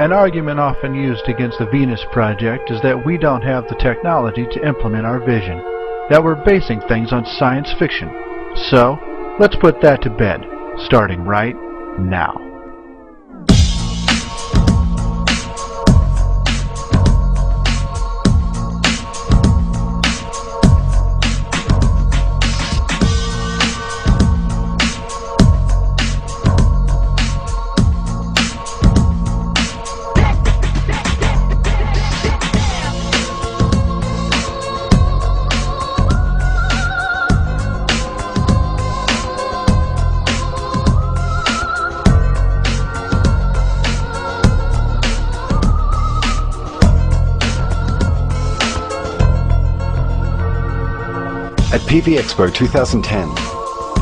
An argument often used against the Venus project is that we don't have the technology to implement our vision, that we're basing things on science fiction. So, let's put that to bed, starting right now. At PV Expo 2010,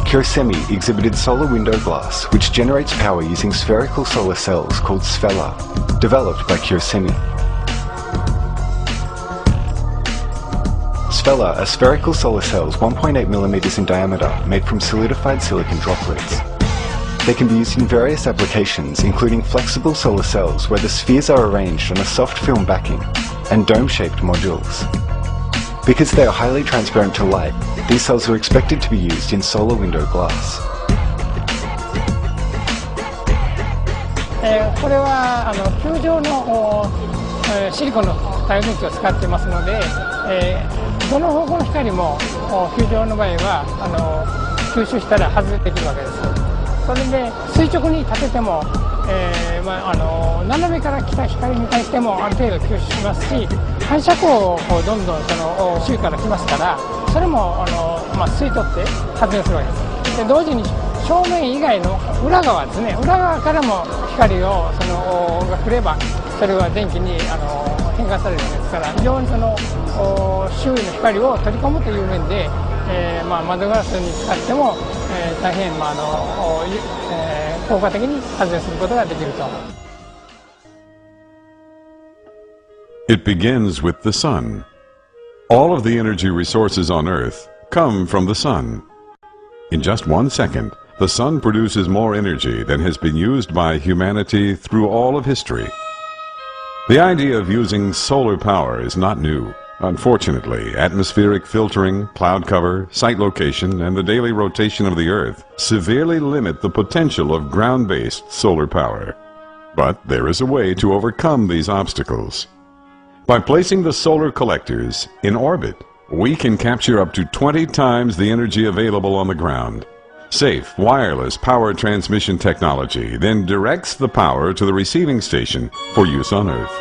Kirosemi exhibited solar window glass which generates power using spherical solar cells called Sphella, developed by Kirosemi. Sphella are spherical solar cells 1.8 mm in diameter made from solidified silicon droplets. They can be used in various applications, including flexible solar cells where the spheres are arranged on a soft film backing, and dome-shaped modules. Because they are highly transparent to light, these cells are expected to be used in solar window glass. これは球状のシリコンの耐電池を使っていますので、どの方向の光も球状の場合は吸収したら外れてくるわけです。それで垂直に立てても、斜めから来た光に対してもある程度吸収しますし、反射光をどんどん周囲から来ますから、それも吸い取って発電するわけです。で同時に正面以外の裏側ですね、裏側からも光をが来ればそれは電気に変換されるわけですから、非常に周囲の光を取り込むという面で、窓ガラスに使っても、大変効果的に発電することができると。It begins with the sun. All of the energy resources on Earth come from the sun. In just 1 second, the sun produces more energy than has been used by humanity through all of history. The idea of using solar power is not new. Unfortunately, atmospheric filtering, cloud cover, site location, and the daily rotation of the Earth severely limit the potential of ground-based solar power. But there is a way to overcome these obstacles. By placing the solar collectors in orbit, we can capture up to 20 times the energy available on the ground. Safe, wireless power transmission technology then directs the power to the receiving station for use on Earth.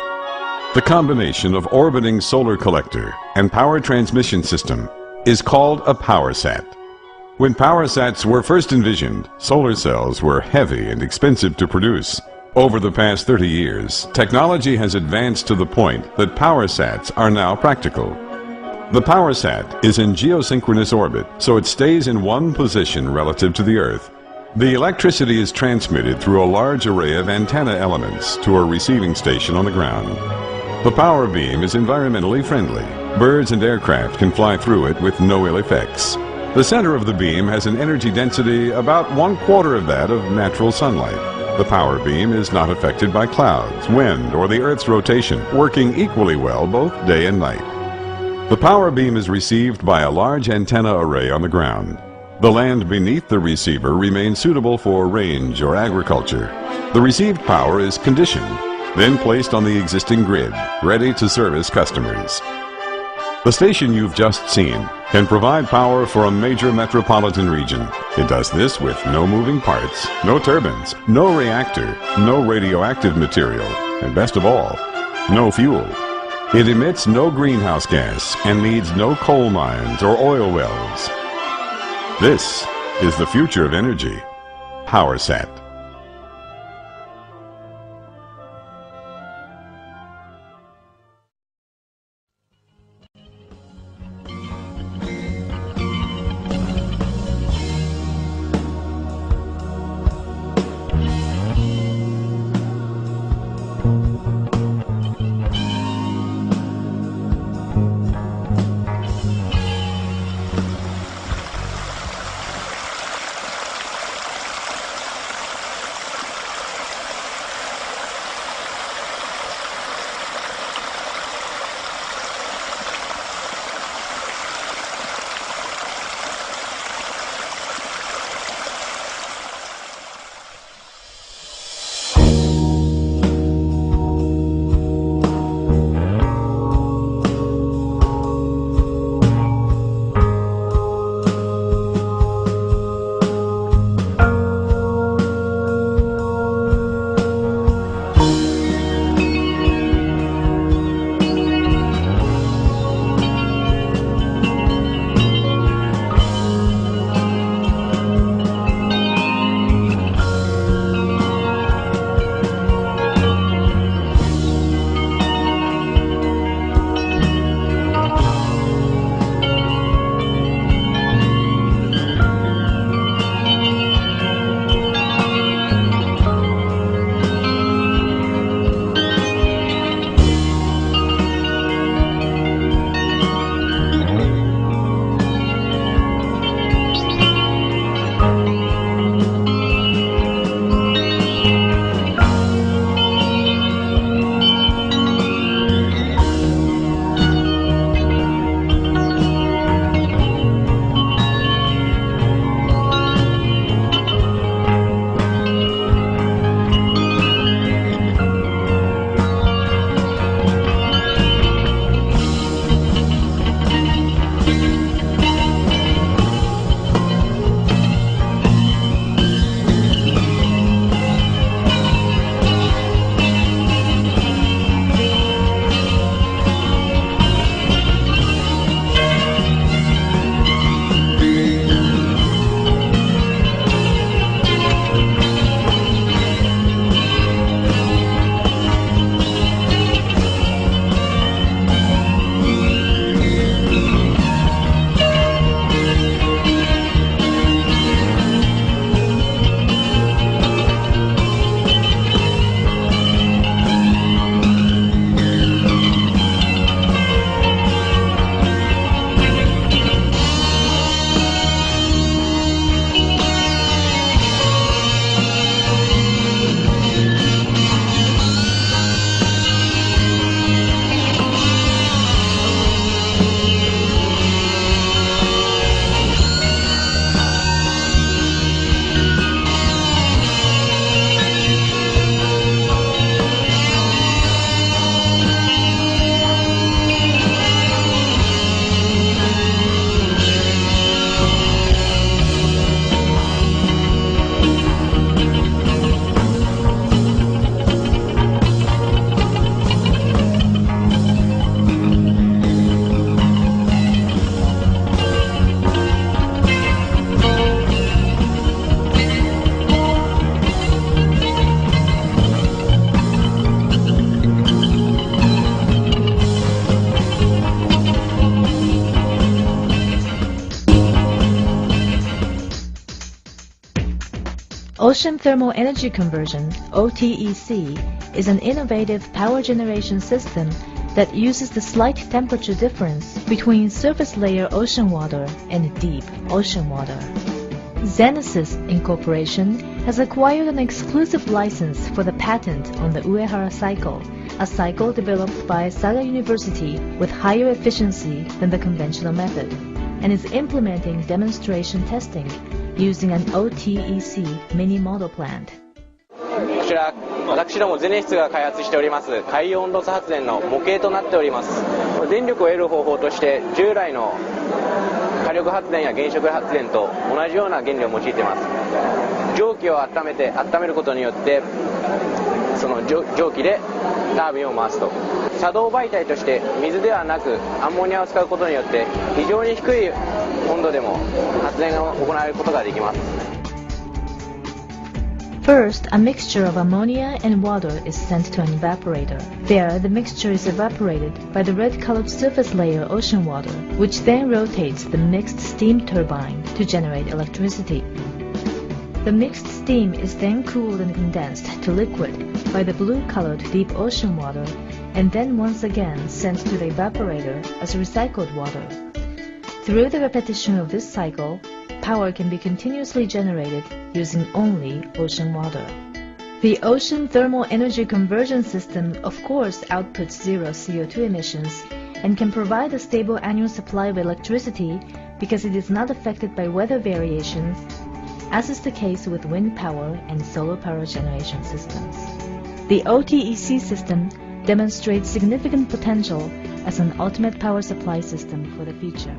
The combination of orbiting solar collector and power transmission system is called a powersat. When powersats were first envisioned, solar cells were heavy and expensive to produce. Over the past 30 years, technology has advanced to the point that powersats are now practical. The powersat is in geosynchronous orbit, so it stays in one position relative to the Earth. The electricity is transmitted through a large array of antenna elements to a receiving station on the ground. The power beam is environmentally friendly. Birds and aircraft can fly through it with no ill effects. The center of the beam has an energy density about 1/4 of that of natural sunlight. The power beam is not affected by clouds, wind, or the Earth's rotation, working equally well both day and night. The power beam is received by a large antenna array on the ground. The land beneath the receiver remains suitable for range or agriculture. The received power is conditioned, then placed on the existing grid, ready to service customers. The station you've just seen can provide power for a major metropolitan region. It does this with no moving parts, no turbines, no reactor, no radioactive material, and best of all, no fuel. It emits no greenhouse gas and needs no coal mines or oil wells. This is the future of energy. PowerSat. Ocean Thermal Energy Conversion, OTEC, is an innovative power generation system that uses the slight temperature difference between surface layer ocean water and deep ocean water. Zenesis Incorporation has acquired an exclusive license for the patent on the Uehara cycle, a cycle developed by Saga University with higher efficiency than the conventional method, and is implementing demonstration testing using an OTEC mini model plant. こちら、私どもゼネシスが開発しております海洋温度差発電の模型となっております。電力を得る方法として従来の火力発電や原子力発電と同じような原理を用いています。蒸気を温めることによってその蒸気でタービンを回すと。作動媒体として水ではなくアンモニアを使うことによって非常に低い温度でも発電が行われることができます。First, a mixture of ammonia and water is sent to an evaporator. There, the mixture is evaporated by the red-colored surface layer ocean water, which then rotates the mixed steam turbine to generate electricity. The mixed steam is then cooled and condensed to liquid by the blue-colored deep ocean water and then once again sent to the evaporator as recycled water. Through the repetition of this cycle, power can be continuously generated using only ocean water. The Ocean Thermal Energy Conversion System of course outputs zero CO2 emissions and can provide a stable annual supply of electricity because it is not affected by weather variations, as is the case with wind power and solar power generation systems. The OTEC system demonstrates significant potential as an ultimate power supply system for the future.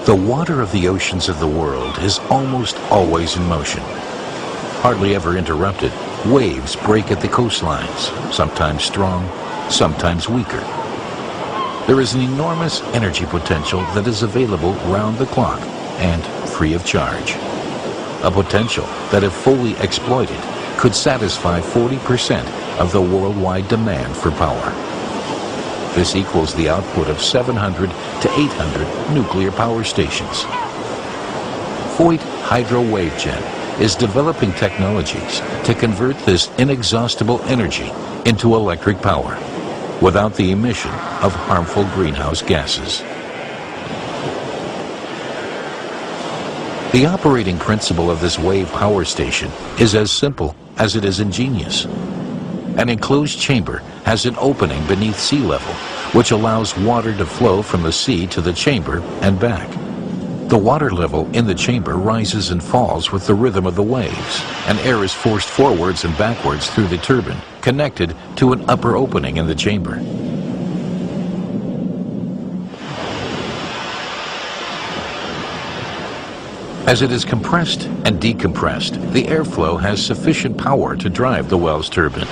The water of the oceans of the world is almost always in motion. Hardly ever interrupted, waves break at the coastlines, sometimes strong, sometimes weaker. There is an enormous energy potential that is available round the clock and free of charge. A potential that, if fully exploited, could satisfy 40% of the worldwide demand for power. This equals the output of 700 to 800 nuclear power stations. Voigt Hydro WaveGen is developing technologies to convert this inexhaustible energy into electric power without the emission of harmful greenhouse gases. The operating principle of this wave power station is as simple as it is ingenious. An enclosed chamber has an opening beneath sea level, which allows water to flow from the sea to the chamber and back. The water level in the chamber rises and falls with the rhythm of the waves, and air is forced forwards and backwards through the turbine, connected to an upper opening in the chamber. As it is compressed and decompressed, the airflow has sufficient power to drive the Wells turbine.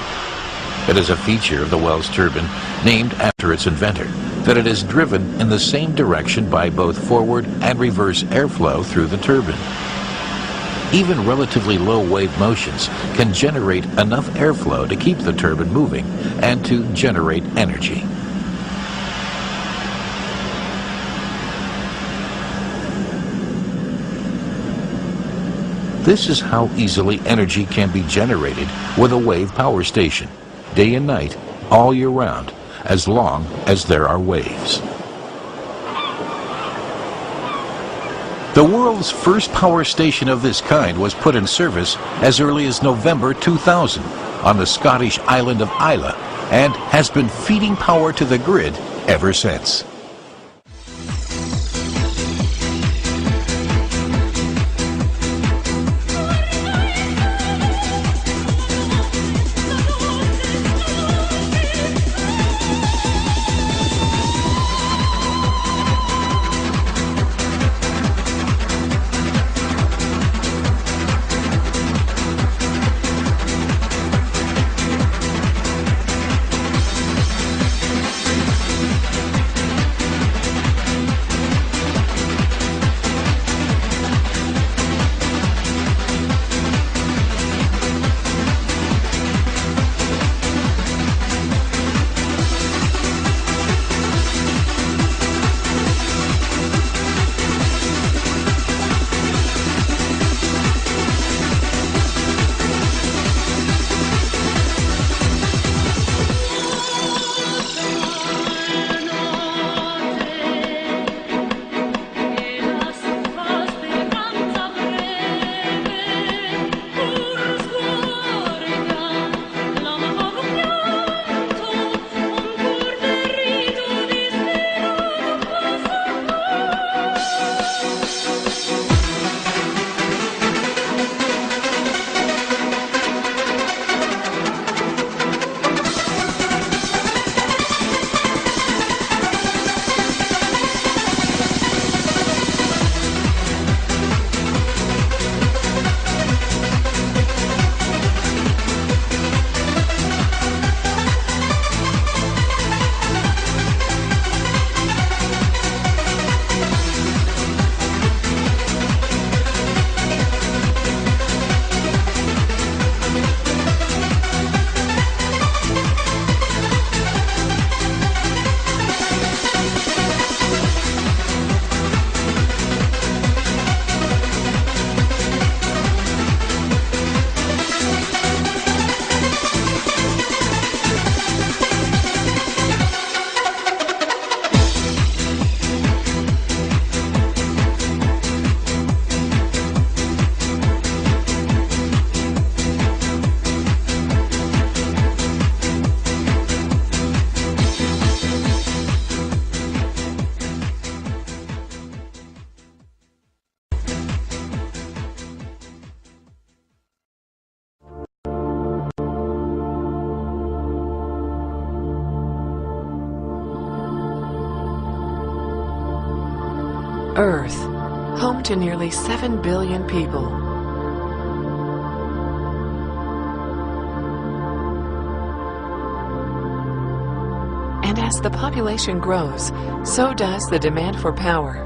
It is a feature of the Wells turbine, named after its inventor, that it is driven in the same direction by both forward and reverse airflow through the turbine. Even relatively low wave motions can generate enough airflow to keep the turbine moving and to generate energy. This is how easily energy can be generated with a wave power station, day and night, all year round, as long as there are waves. The world's first power station of this kind was put in service as early as November 2000 on the Scottish island of Islay and has been feeding power to the grid ever since. Earth, home to nearly 7 billion people. And as the population grows, so does the demand for power.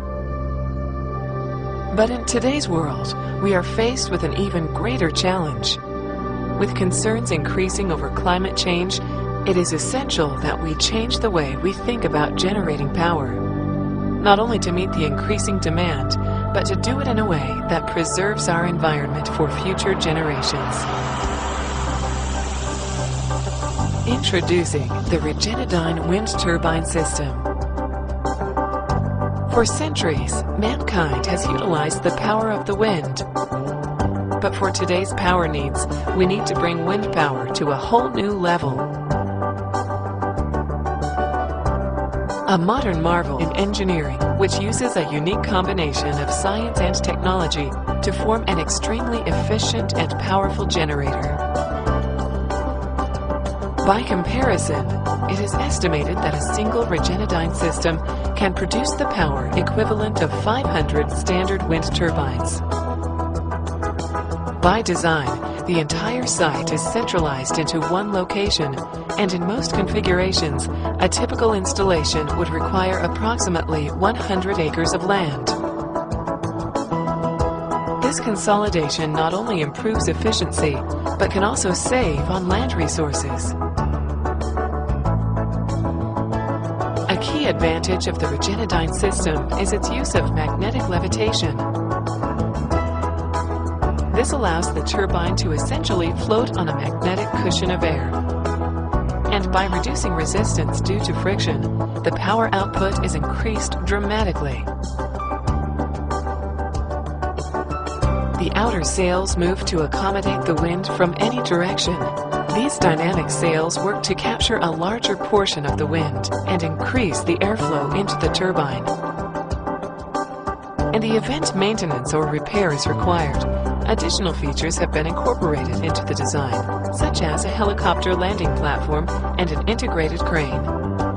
But in today's world, we are faced with an even greater challenge. With concerns increasing over climate change, it is essential that we change the way we think about generating power. Not only to meet the increasing demand, but to do it in a way that preserves our environment for future generations. Introducing the Regeneradyne wind turbine system. For centuries, mankind has utilized the power of the wind. But for today's power needs, we need to bring wind power to a whole new level. A modern marvel in engineering, which uses a unique combination of science and technology to form an extremely efficient and powerful generator. By comparison, it is estimated that a single Regeneradyne system can produce the power equivalent of 500 standard wind turbines. By design, the entire site is centralized into one location, and in most configurations, a typical installation would require approximately 100 acres of land. This consolidation not only improves efficiency, but can also save on land resources. A key advantage of the Regeneradyne system is its use of magnetic levitation. This allows the turbine to essentially float on a magnetic cushion of air. And by reducing resistance due to friction, the power output is increased dramatically. The outer sails move to accommodate the wind from any direction. These dynamic sails work to capture a larger portion of the wind and increase the airflow into the turbine. In the event maintenance or repair is required, additional features have been incorporated into the design, such as a helicopter landing platform and an integrated crane.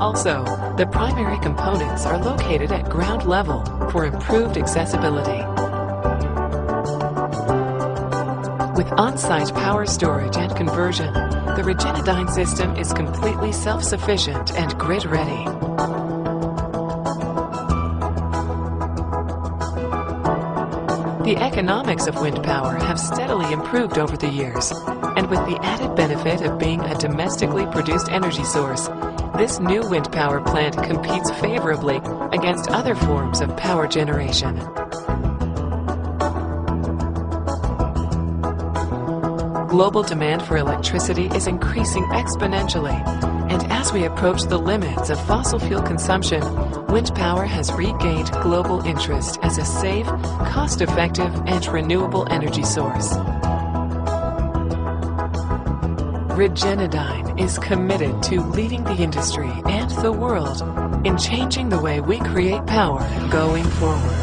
Also, the primary components are located at ground level for improved accessibility. With on-site power storage and conversion, the Regenedyne system is completely self-sufficient and grid-ready. The economics of wind power have steadily improved over the years, and with the added benefit of being a domestically produced energy source, this new wind power plant competes favorably against other forms of power generation. Global demand for electricity is increasing exponentially, and as we approach the limits of fossil fuel consumption, wind power has regained global interest as a safe, cost-effective, and renewable energy source. Regenedyne is committed to leading the industry and the world in changing the way we create power going forward.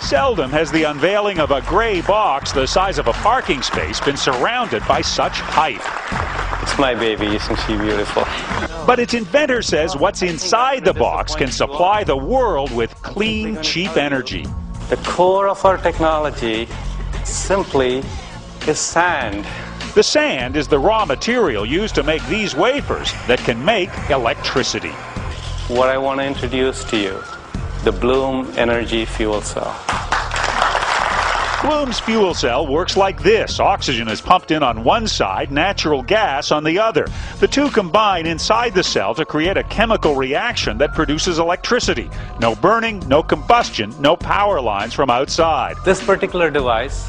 Seldom has the unveiling of a gray box the size of a parking space been surrounded by such hype. It's my baby, isn't she beautiful? But its inventor says what's inside the box can supply the world with clean, cheap energy. The core of our technology simply is sand. The sand is the raw material used to make these wafers that can make electricity. What I want to introduce to you, the Bloom Energy Fuel Cell. Bloom's fuel cell works like this. Oxygen is pumped in on one side, natural gas on the other. The two combine inside the cell to create a chemical reaction that produces electricity. No burning, no combustion, no power lines from outside. This particular device,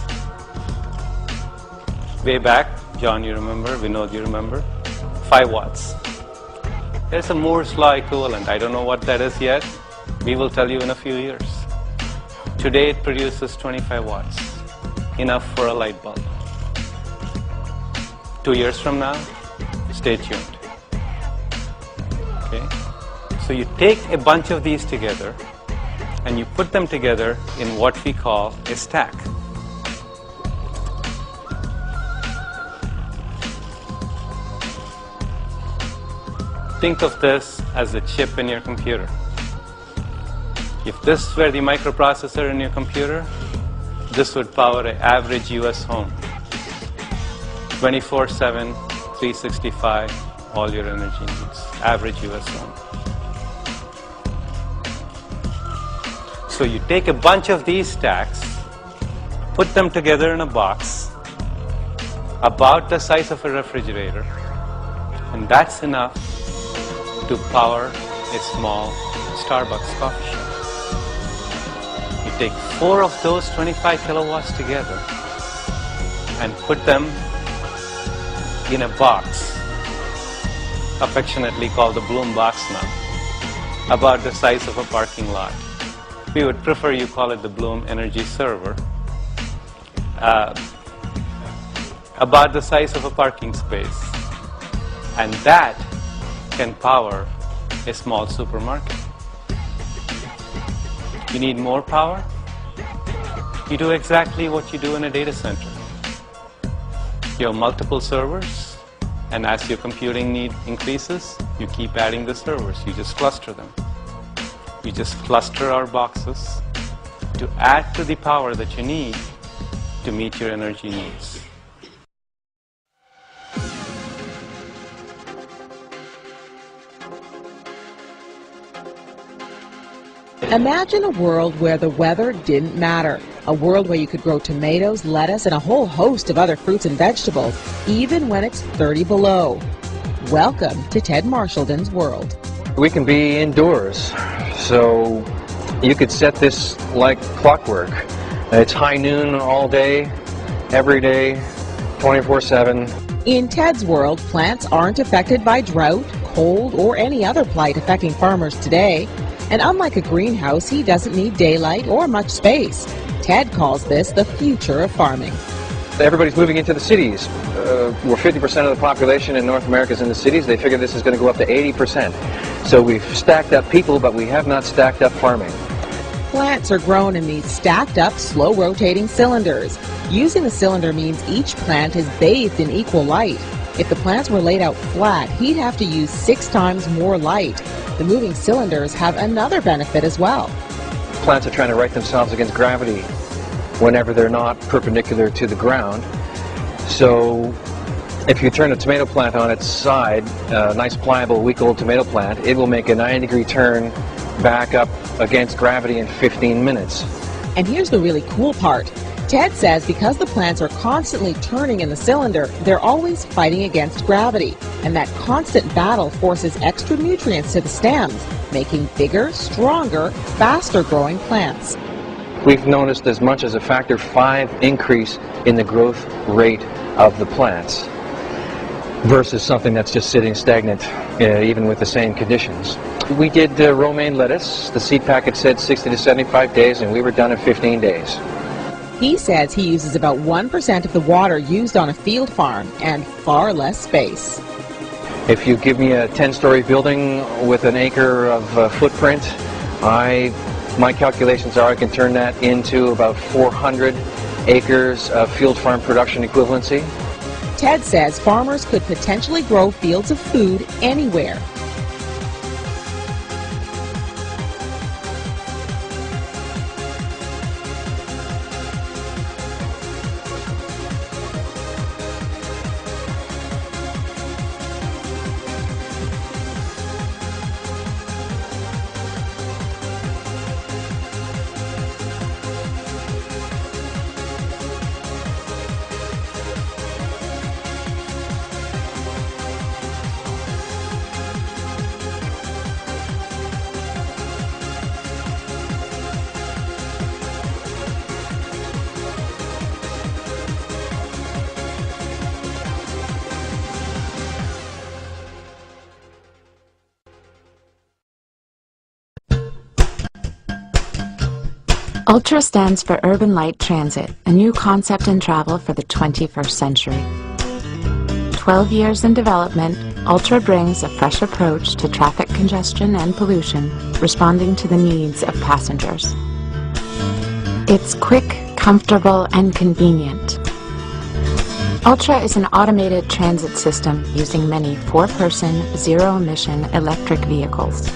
way back, John, you remember, Vinod, you remember, 5 watts. There's a Moore's law equivalent. I don't know what that is yet. We will tell you in a few years. Today it produces 25 watts, enough for a light bulb. 2 years from now, stay tuned. Okay? So you take a bunch of these together and you put them together in what we call a stack. Think of this as a chip in your computer. If this were the microprocessor in your computer, this would power an average US home. 24/7, 365, all your energy needs. Average US home. So you take a bunch of these stacks, put them together in a box, about the size of a refrigerator, and that's enough to power a small Starbucks coffee shop. Take 4 of those 25 kilowatts together and put them in a box, affectionately called the Bloom box now, about the size of a parking lot. We would prefer you call it the Bloom Energy Server. About the size of a parking space. And that can power a small supermarket. You need more power? You do exactly what you do in a data center. You have multiple servers, and as your computing need increases, you keep adding the servers. You just cluster them. You just cluster our boxes to add to the power that you need to meet your energy needs. Imagine a world where the weather didn't matter. A world where you could grow tomatoes, lettuce, and a whole host of other fruits and vegetables, even when it's 30 below. Welcome to Ted Marshallden's world. We can be indoors, so you could set this like clockwork. It's high noon all day, every day, 24/7. In Ted's world, plants aren't affected by drought, cold, or any other blight affecting farmers today. And unlike a greenhouse, he doesn't need daylight or much space. Ted calls this the future of farming. Everybody's moving into the cities. Where 50% of the population in North America is in the cities, they figure this is going to go up to 80%. So we've stacked up people, but we have not stacked up farming. Plants are grown in these stacked up, slow-rotating cylinders. Using the cylinder means each plant is bathed in equal light. If the plants were laid out flat, he'd have to use 6 times more light. The moving cylinders have another benefit as well. Plants are trying to right themselves against gravity whenever they're not perpendicular to the ground. So if you turn a tomato plant on its side, a nice pliable week-old tomato plant, it will make a 90-degree turn back up against gravity in 15 minutes. And here's the really cool part. Ted says because the plants are constantly turning in the cylinder, they're always fighting against gravity. And that constant battle forces extra nutrients to the stems, making bigger, stronger, faster-growing plants. We've noticed as much as a factor 5 increase in the growth rate of the plants versus something that's just sitting stagnant, even with the same conditions. We did romaine lettuce. The seed packet said 60 to 75 days, and we were done in 15 days. He says he uses about 1% of the water used on a field farm and far less space. If you give me a 10-story building with an acre of footprint, my calculations are I can turn that into about 400 acres of field farm production equivalency. Ted says farmers could potentially grow fields of food anywhere. ULTRA stands for Urban Light Transit, a new concept in travel for the 21st century. 12 years in development, ULTRA brings a fresh approach to traffic congestion and pollution, responding to the needs of passengers. It's quick, comfortable, and convenient. ULTRA is an automated transit system using many 4-person, zero-emission electric vehicles.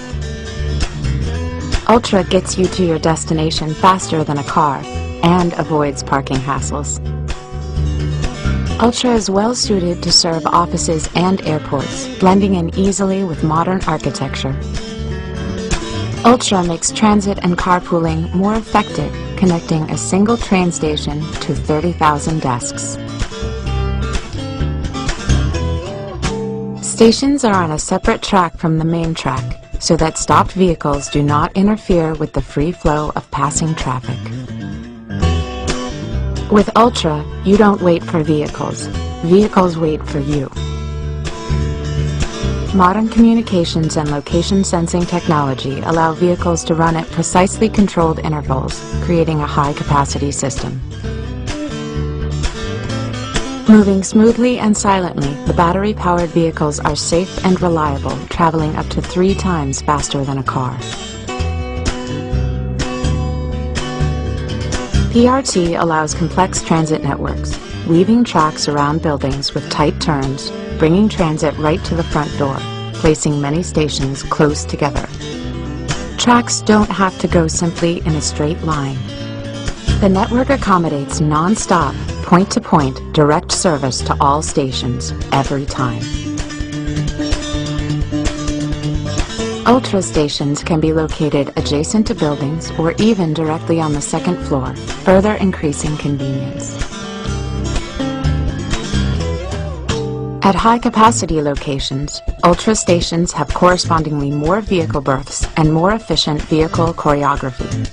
ULTRA gets you to your destination faster than a car and avoids parking hassles. ULTRA is well suited to serve offices and airports, blending in easily with modern architecture. ULTRA makes transit and carpooling more effective, connecting a single train station to 30,000 desks. Stations are on a separate track from the main track, so that stopped vehicles do not interfere with the free flow of passing traffic. With ULTRA, you don't wait for vehicles. Vehicles wait for you. Modern communications and location sensing technology allow vehicles to run at precisely controlled intervals, creating a high-capacity system. Moving smoothly and silently, the battery-powered vehicles are safe and reliable, traveling up to 3 times faster than a car. PRT allows complex transit networks, weaving tracks around buildings with tight turns, bringing transit right to the front door, placing many stations close together. Tracks don't have to go simply in a straight line. The network accommodates non-stop, point-to-point direct service to all stations every time. ULTRA stations can be located adjacent to buildings or even directly on the second floor, further increasing convenience. At high-capacity locations, ULTRA stations have correspondingly more vehicle berths and more efficient vehicle choreography.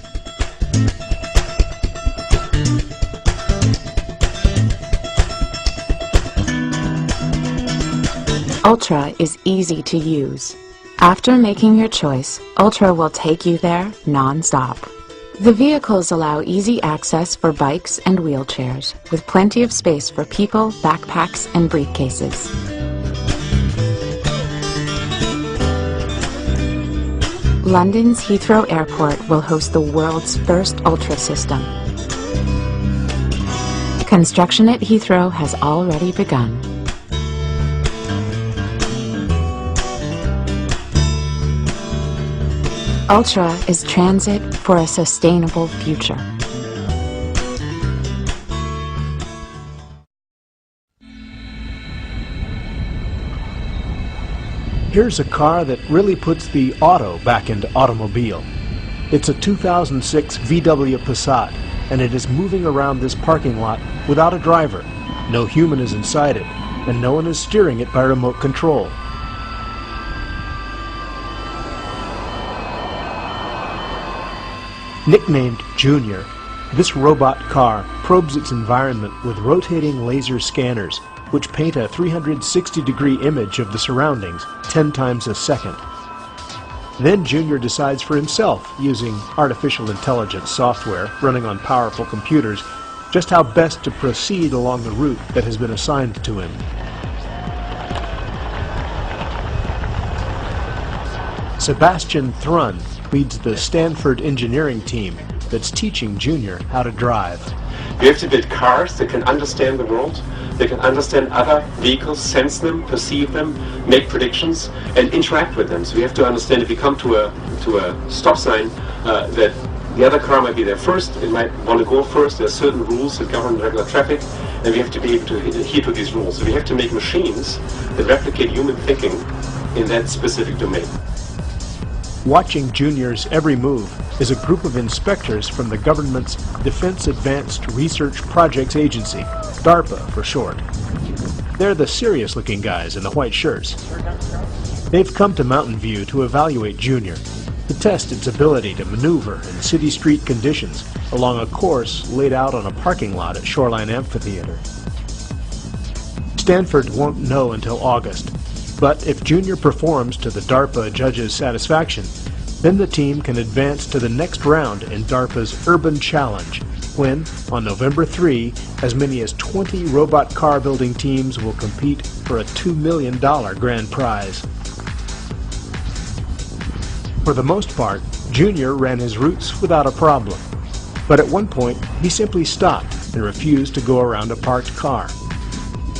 Ultra is easy to use. After making your choice, Ultra will take you there non-stop. The vehicles allow easy access for bikes and wheelchairs, with plenty of space for people, backpacks, and briefcases. London's Heathrow Airport will host the world's first Ultra system. Construction at Heathrow has already begun. Ultra is transit for a sustainable future. Here's a car that really puts the auto back into automobile. It's a 2006 VW Passat, and it is moving around this parking lot without a driver. No human is inside it, and no one is steering it by remote control. Nicknamed Junior, this robot car probes its environment with rotating laser scanners, which paint a 360-degree image of the surroundings 10 times a second. Then Junior decides for himself, using artificial intelligence software running on powerful computers, just how best to proceed along the route that has been assigned to him. Sebastian Thrun leads the Stanford engineering team that's teaching Junior how to drive. We have to build cars that can understand the world, they can understand other vehicles, sense them, perceive them, make predictions, and interact with them. So we have to understand if we come to a stop sign that the other car might be there first, it might want to go first, there are certain rules that govern regular traffic, and we have to be able to adhere to these rules. So we have to make machines that replicate human thinking in that specific domain. Watching Junior's every move is a group of inspectors from the government's Defense Advanced Research Projects Agency, DARPA for short. They're the serious-looking guys in the white shirts. They've come to Mountain View to evaluate Junior, to test its ability to maneuver in city street conditions along a course laid out on a parking lot at Shoreline Amphitheater. Stanford won't know until August. But if Junior performs to the DARPA judge's satisfaction, then the team can advance to the next round in DARPA's Urban Challenge, when, on November 3, as many as 20 robot car building teams will compete for a $2 million grand prize. For the most part, Junior ran his routes without a problem. But at one point, he simply stopped and refused to go around a parked car.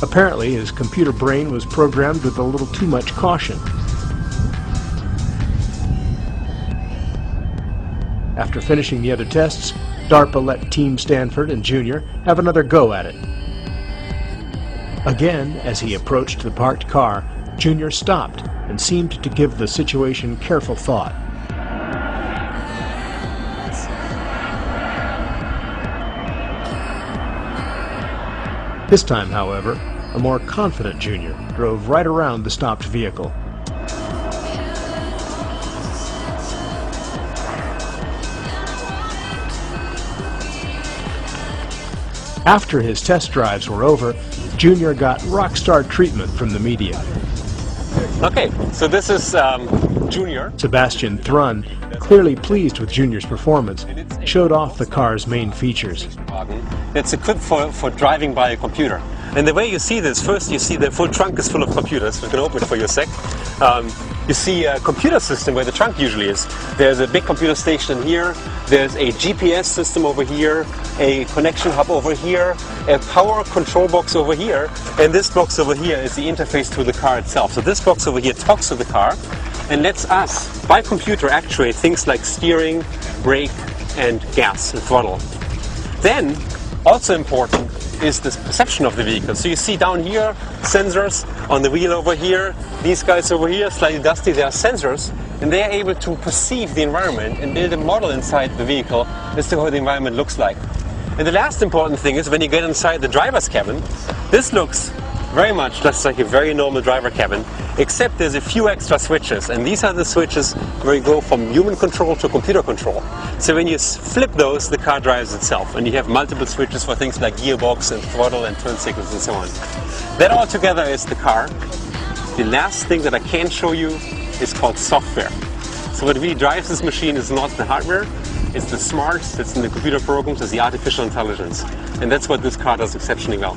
Apparently, his computer brain was programmed with a little too much caution. After finishing the other tests, DARPA let Team Stanford and Junior have another go at it. Again, as he approached the parked car, Junior stopped and seemed to give the situation careful thought. This time, however, a more confident Junior drove right around the stopped vehicle. After his test drives were over, Junior got rock star treatment from the media. Okay, so this is Junior. Sebastian Thrun, clearly pleased with Junior's performance, showed off the car's main features. It's equipped for driving by a computer. And the way you see this, first you see the full trunk is full of computers. We can open it for you a sec. You see a computer system where the trunk usually is. There's a big computer station here. There's a GPS system over here, a connection hub over here, a power control box over here, and this box over here is the interface to the car itself. So this box over here talks to the car and lets us, by computer, actuate things like steering, brake, and gas and throttle. Then, also important, is this perception of the vehicle. So you see down here, sensors on the wheel over here, these guys over here, slightly dusty, they are sensors, and they are able to perceive the environment and build a model inside the vehicle as to how the environment looks like. And the last important thing is when you get inside the driver's cabin, this looks very much just like a very normal driver cabin, except there's a few extra switches, and these are the switches where you go from human control to computer control. So when you flip those, the car drives itself, and you have multiple switches for things like gearbox and throttle and turn signals and so on. That all together is the car. The last thing that I can show you is called software. So what really drives this machine is not the hardware, it's the smarts that's in the computer programs, it's the artificial intelligence. And that's what this car does exceptionally well.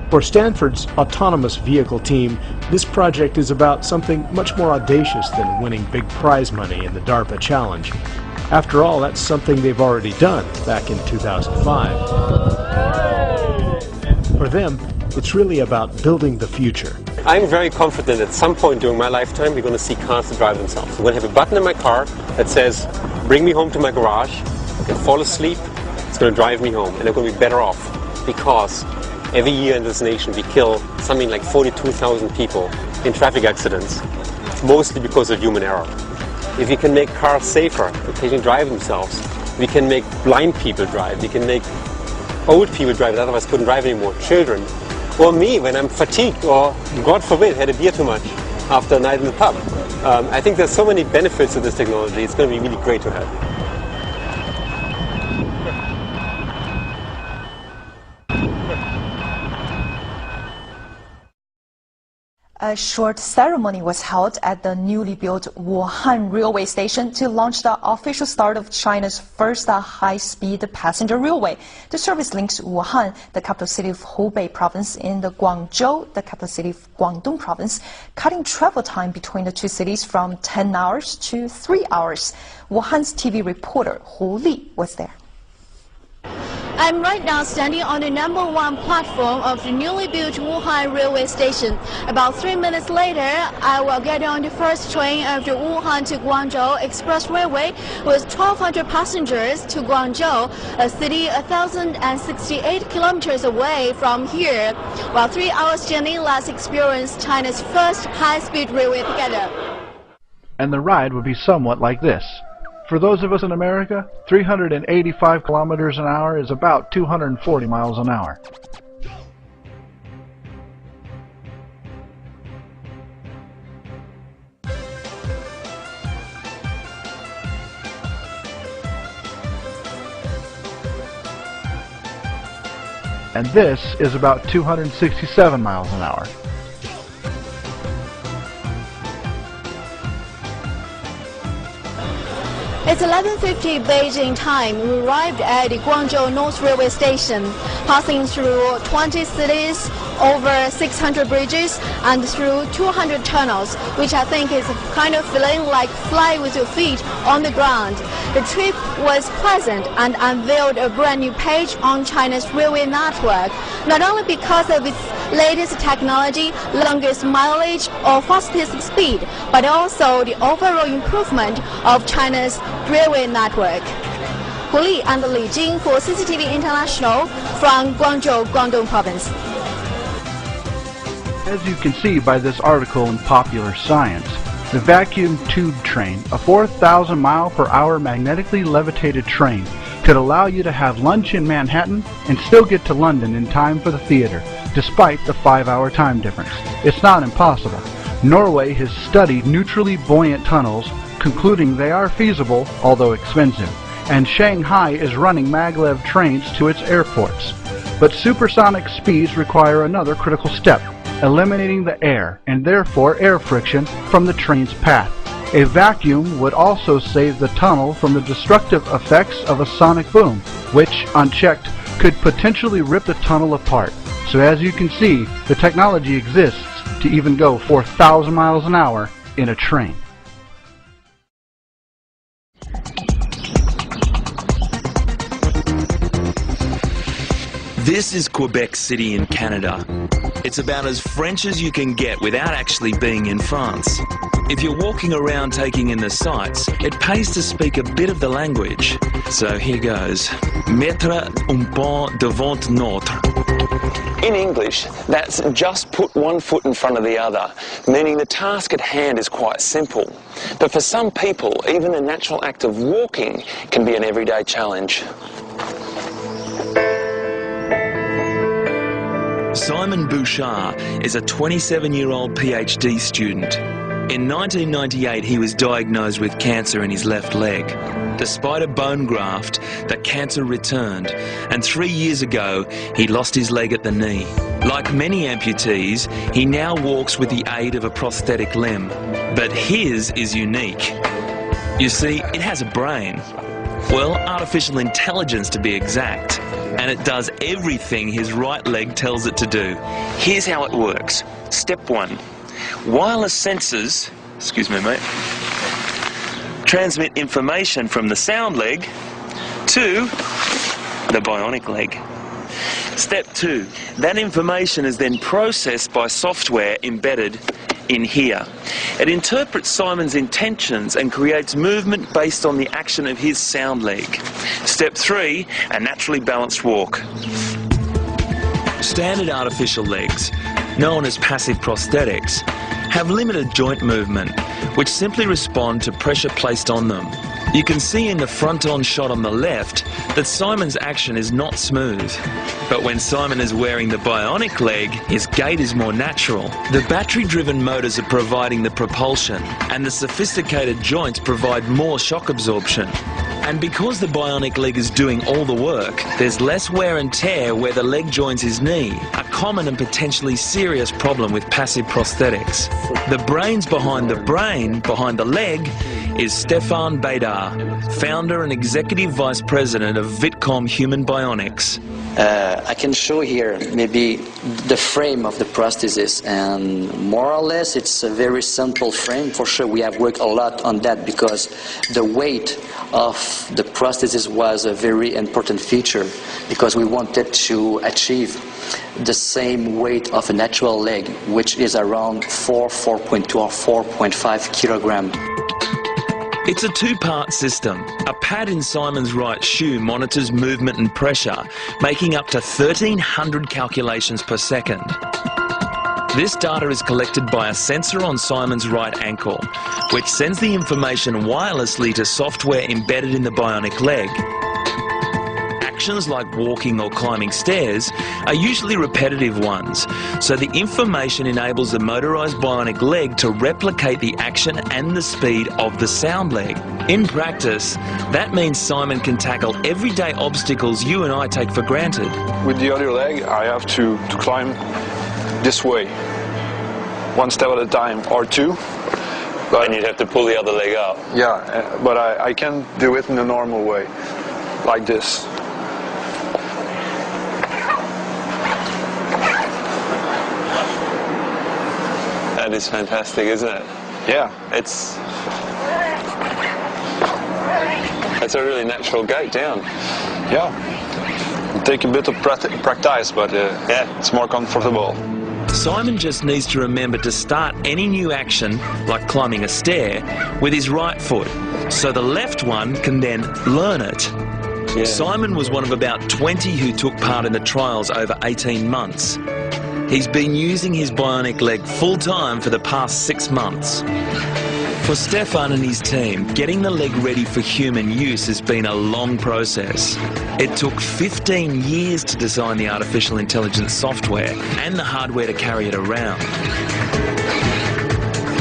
For Stanford's autonomous vehicle team, this project is about something much more audacious than winning big prize money in the DARPA challenge. After all, that's something they've already done back in 2005. For them, it's really about building the future. I'm very confident at some point during my lifetime we're going to see cars that drive themselves. I'm going to have a button in my car that says, bring me home to my garage, I can fall asleep, it's going to drive me home, and I'm going to be better off because every year in this nation we kill something like 42,000 people in traffic accidents, mostly because of human error. If we can make cars safer, they can drive themselves, we can make blind people drive, we can make old people drive that otherwise couldn't drive anymore, children, or me when I'm fatigued or, God forbid, had a beer too much after a night in the pub. I think there's so many benefits of this technology, it's going to be really great to have. A short ceremony was held at the newly built Wuhan railway station to launch the official start of China's first high-speed passenger railway. The service links Wuhan, the capital city of Hubei province, in the Guangzhou, the capital city of Guangdong province, cutting travel time between the two cities from 10 hours to 3 hours. Wuhan's TV reporter Hu Li was there. I'm right now standing on the #1 platform of the newly built Wuhan railway station. About 3 minutes later, I will get on the first train of the Wuhan to Guangzhou Express Railway with 1,200 passengers to Guangzhou, a city 1,068 kilometers away from here. While 3 hours journey, let's experience China's first high-speed railway together. And the ride would be somewhat like this. For those of us in America, 385 kilometers an hour is about 240 miles an hour. And this is about 267 miles an hour. It's 11:50 Beijing time. We arrived at the Guangzhou North Railway Station, passing through 20 cities, over 600 bridges, and through 200 tunnels, which I think is kind of feeling like fly with your feet on the ground. The trip was pleasant and unveiled a brand new page on China's railway network, not only because of its latest technology, longest mileage, or fastest speed, but also the overall improvement of China's railway network. Hu Li and Li Jing for CCTV International from Guangzhou, Guangdong Province. As you can see by this article in Popular Science, the vacuum tube train, a 4,000 mile per hour magnetically levitated train, could allow you to have lunch in Manhattan and still get to London in time for the theater, despite the 5-hour time difference. It's not impossible. Norway has studied neutrally buoyant tunnels, concluding they are feasible, although expensive, and Shanghai is running maglev trains to its airports. But supersonic speeds require another critical step, eliminating the air, and therefore air friction, from the train's path. A vacuum would also save the tunnel from the destructive effects of a sonic boom, which, unchecked, could potentially rip the tunnel apart. So as you can see, the technology exists to even go 4,000 miles an hour in a train. This is Quebec City in Canada. It's about as French as you can get without actually being in France. If you're walking around taking in the sights, it pays to speak a bit of the language. So here goes. Mettre un pas devant l'autre. In English, that's just put one foot in front of the other, meaning the task at hand is quite simple. But for some people, even the natural act of walking can be an everyday challenge. Simon Bouchard is a 27-year-old PhD student. In 1998, he was diagnosed with cancer in his left leg. Despite a bone graft, the cancer returned, and 3 years ago, he lost his leg at the knee. Like many amputees, he now walks with the aid of a prosthetic limb, but his is unique. You see, it has a brain. Well, artificial intelligence to be exact. And it does everything his right leg tells it to do. Here's how it works. Step 1. Wireless sensors, excuse me mate, transmit information from the sound leg to the bionic leg. Step 2. That information is then processed by software embedded in here. It interprets Simon's intentions and creates movement based on the action of his sound leg. Step 3. A naturally balanced walk. Standard artificial legs, known as passive prosthetics, have limited joint movement, which simply respond to pressure placed on them. You can see in the front-on shot on the left that Simon's action is not smooth. But when Simon is wearing the bionic leg, his gait is more natural. The battery-driven motors are providing the propulsion, and the sophisticated joints provide more shock absorption. And because the bionic leg is doing all the work, there's less wear and tear where the leg joins his knee, a common and potentially serious problem with passive prosthetics. The brains behind the leg, is Stefan Bedar, founder and executive vice president of Vitcom Human Bionics. I can show here maybe the frame of the prosthesis, and more or less it's a very simple frame. For sure we have worked a lot on that because the weight of the prosthesis was a very important feature, because we wanted to achieve the same weight of a natural leg, which is around 4.2 or 4.5 kilograms. It's a two-part system. A pad in Simon's right shoe monitors movement and pressure, making up to 1,300 calculations per second. This data is collected by a sensor on Simon's right ankle, which sends the information wirelessly to software embedded in the bionic leg. Actions like walking or climbing stairs are usually repetitive ones, so the information enables the motorized bionic leg to replicate the action and the speed of the sound leg. In practice, that means Simon can tackle everyday obstacles you and I take for granted. With the other leg, I have to climb this way, one step at a time, or two. But and you'd have to pull the other leg up. Yeah, but I can do it in a normal way, like this. That is fantastic, isn't it? Yeah. It's a really natural gait down. Yeah. It'll take a bit of practice, but yeah, it's more comfortable. Simon just needs to remember to start any new action, like climbing a stair, with his right foot, so the left one can then learn it. Yeah. Simon was one of about 20 who took part in the trials over 18 months. He's been using his bionic leg full-time for the past 6 months. For Stefan and his team, getting the leg ready for human use has been a long process. It took 15 years to design the artificial intelligence software and the hardware to carry it around.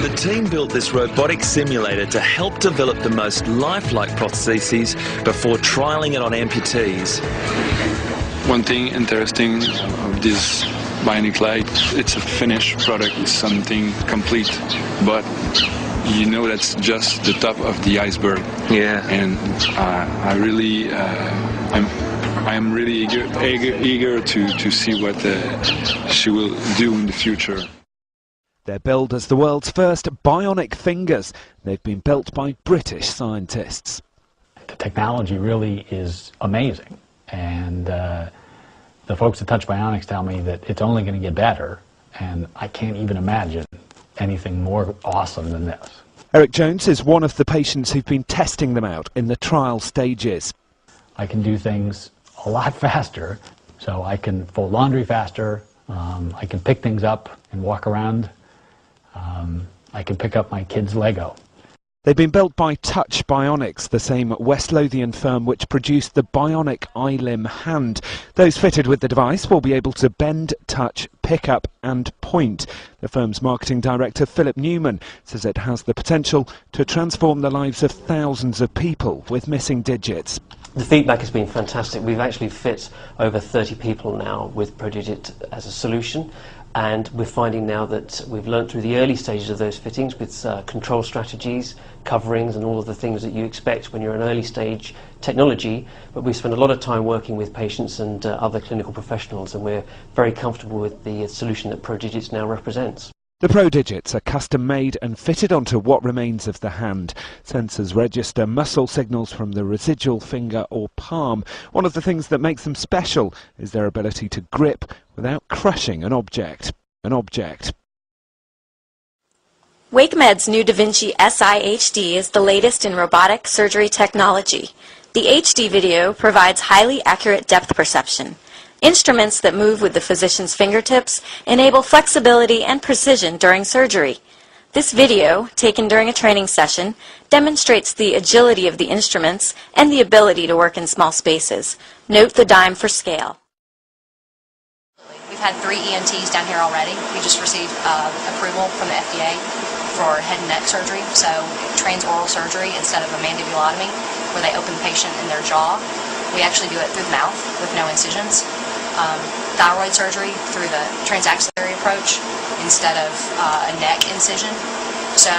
The team built this robotic simulator to help develop the most lifelike prostheses before trialling it on amputees. One thing interesting of this bionic leg, it's a finished product, it's something complete, but you know that's just the top of the iceberg. Yeah. And I'm really eager to see what she will do in the future. They're billed as the world's first bionic fingers. They've been built by British scientists. The technology really is amazing, and the folks at Touch Bionics tell me that it's only going to get better, and I can't even imagine anything more awesome than this. Eric Jones is one of the patients who've been testing them out in the trial stages. I can do things a lot faster, so I can fold laundry faster, I can pick things up and walk around, I can pick up my kid's Lego. They've been built by Touch Bionics, the same West Lothian firm which produced the bionic iLimb hand. Those fitted with the device will be able to bend, touch, pick up and point. The firm's marketing director, Philip Newman, says it has the potential to transform the lives of thousands of people with missing digits. The feedback has been fantastic. We've actually fit over 30 people now with ProDigit as a solution, and we're finding now that we've learned through the early stages of those fittings with control strategies, coverings and all of the things that you expect when you're an early stage technology, but we spend a lot of time working with patients and other clinical professionals, and we're very comfortable with the solution that ProDigit now represents. The ProDigits are custom-made and fitted onto what remains of the hand. Sensors register muscle signals from the residual finger or palm. One of the things that makes them special is their ability to grip without crushing an object. WakeMed's new Da Vinci Si HD is the latest in robotic surgery technology. The HD video provides highly accurate depth perception. Instruments that move with the physician's fingertips enable flexibility and precision during surgery. This video, taken during a training session, demonstrates the agility of the instruments and the ability to work in small spaces. Note the dime for scale. We've had 3 ENTs down here already. We just received approval from the FDA for head and neck surgery, so transoral surgery instead of a mandibulotomy, where they open the patient in their jaw. We actually do it through the mouth with no incisions. Thyroid surgery through the transaxillary approach instead of a neck incision. So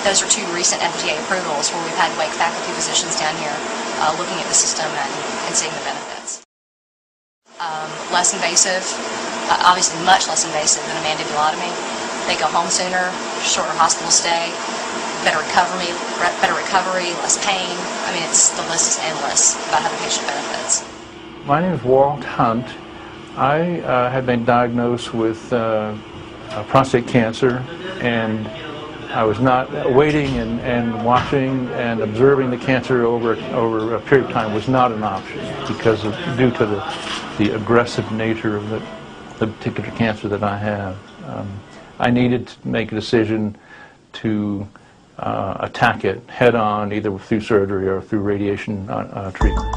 those are 2 recent FDA approvals where we've had Wake faculty physicians down here looking at the system and seeing the benefits. Less invasive, obviously much less invasive than a mandibulotomy. They go home sooner, shorter hospital stay, better recovery, less pain. I mean, the list is endless about how the patient benefits. My name is Walt Hunt. I had been diagnosed with prostate cancer, and I was not waiting and watching and observing the cancer over a period of time was not an option due to the aggressive nature of the particular cancer that I have. I needed to make a decision to attack it head on, either through surgery or through radiation treatment.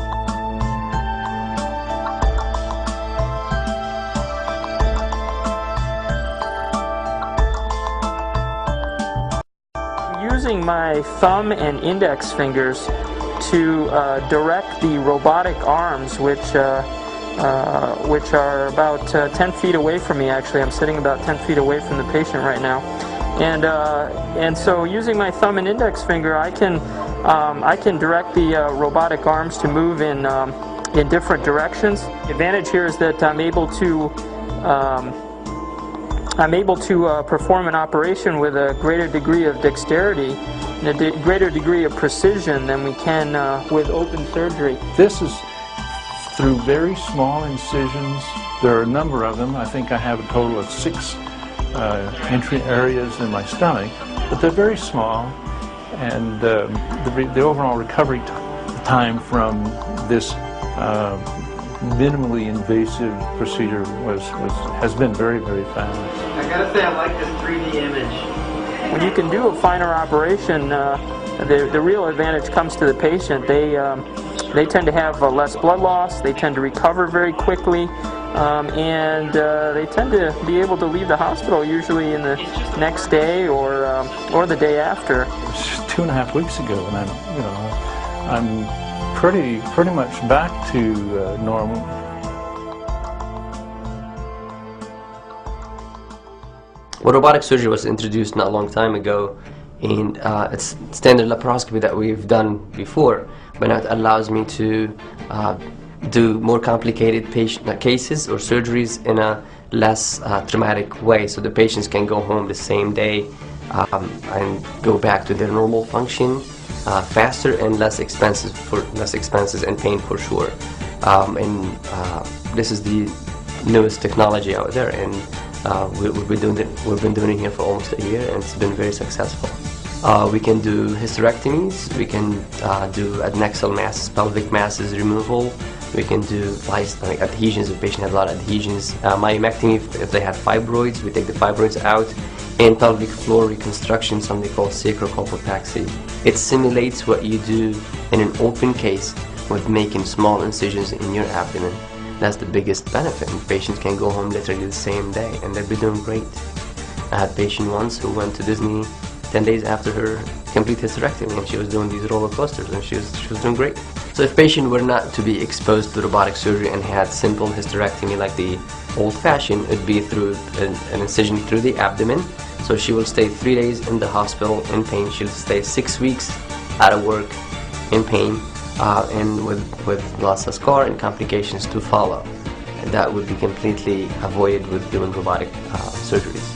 Using my thumb and index fingers to direct the robotic arms, which are about 10 feet away from me. Actually, I'm sitting about 10 feet away from the patient right now, and so using my thumb and index finger, I can direct the robotic arms to move in different directions. The advantage here is that I'm able to perform an operation with a greater degree of dexterity and a greater degree of precision than we can with open surgery. This is through very small incisions. There are a number of them. I think I have a total of 6 entry areas in my stomach, but they're very small, and the overall recovery time from this minimally invasive procedure has been very, very fast. I gotta say, I like this 3D image. When you can do a finer operation, the real advantage comes to the patient. They tend to have less blood loss, they tend to recover very quickly, and they tend to be able to leave the hospital usually in the next day or the day after. 2.5 weeks ago, and I'm pretty much back to normal. Well, robotic surgery was introduced not a long time ago, and it's standard laparoscopy that we've done before, but now it allows me to do more complicated patient cases or surgeries in a less traumatic way, so the patients can go home the same day and go back to their normal function faster and less expenses and pain for sure. This is the newest technology out there, and we've been doing it here for almost a year, and it's been very successful. We can do hysterectomies, we can do adnexal masses, pelvic masses removal, We can do like adhesions if the patient has a lot of adhesions. Myomectomy if they have fibroids, we take the fibroids out. And pelvic floor reconstruction, something called sacrocolpotaxy. It simulates what you do in an open case with making small incisions in your abdomen. That's the biggest benefit, and patients can go home literally the same day and they'll be doing great. I had a patient once who went to Disney 10 days after her complete hysterectomy, and she was doing these roller coasters and she was doing great. So if patient were not to be exposed to robotic surgery and had simple hysterectomy like the old-fashioned, it'd be through an incision through the abdomen. So she will stay 3 days in the hospital in pain. She'll stay 6 weeks out of work in pain, and with loss of scar and complications to follow. And that would be completely avoided with doing robotic surgeries.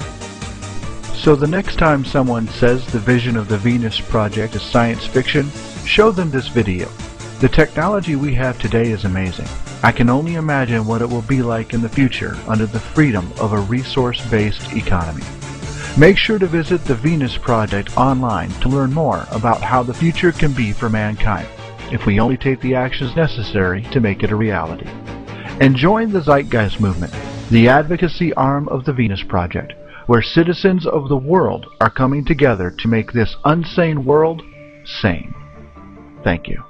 So the next time someone says the vision of the Venus Project is science fiction, show them this video. The technology we have today is amazing. I can only imagine what it will be like in the future under the freedom of a resource-based economy. Make sure to visit the Venus Project online to learn more about how the future can be for mankind, if we only take the actions necessary to make it a reality. And join the Zeitgeist movement, the advocacy arm of the Venus Project, where citizens of the world are coming together to make this unsane world sane. Thank you.